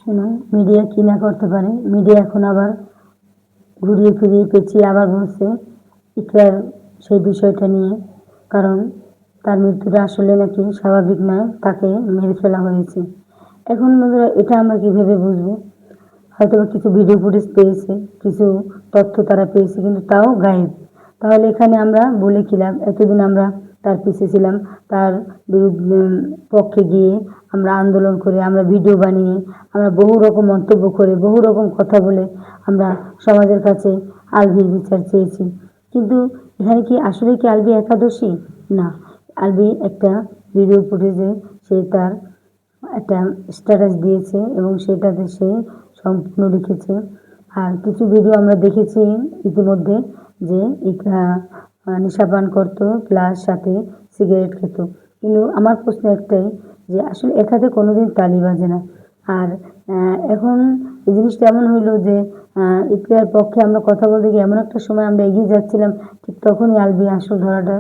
শোনো, মিডিয়া কি না করতে পারে। মিডিয়া এখন আবার ঘুরিয়ে ফিরিয়ে পেঁচিয়ে আবার বলছে ইকরার সেই বিষয়টা নিয়ে, কারণ তার মৃত্যুটা আসলে নাকি স্বাভাবিক নয়, তাকে মেরে ফেলা হয়েছে। এখন বন্ধুরা এটা আমরা কিভাবে বুঝবো? হয়তো কিছু ভিডিও ফুটেজ পেয়েছে, কিছু তথ্য তারা পেয়েছে, কিন্তু তাও গায়েব। তাহলে এখানে আমরা বলে কি লাভ? এতদিন আমরা তার পিছে ছিলাম, তার বিরুদ্ধে পক্ষে গিয়ে আমরা আন্দোলন করে, আমরা ভিডিও বানিয়ে, আমরা বহু রকম মন্তব্য করে, বহু রকম কথা বলে আমরা সমাজের কাছে আলভির বিচার চেয়েছি। কিন্তু এখানে কি আসলে কি আলভি একাদশী? না, আলভি একটা ভিডিও ফুটেজে সে তার একটা স্ট্যাটাস দিয়েছে এবং সেটাতে সে সম্পূর্ণ লিখেছে। আর কিছু ভিডিও আমরা দেখেছি ইতিমধ্যে যে ইকরা নেশাপান করতো প্লাস সাথে সিগারেট খেত। কিন্তু আমার প্রশ্ন একটাই যে আসলে এক হাতে কোনোদিন তালি বাজে না। আর এখন এই জিনিসটা এমন হইলো যে ইকরার পক্ষে আমরা কথা বলতে গিয়ে এমন একটা সময় আমরা এগিয়ে যাচ্ছিলাম, ঠিক তখনই আলভি আসল ধরাটা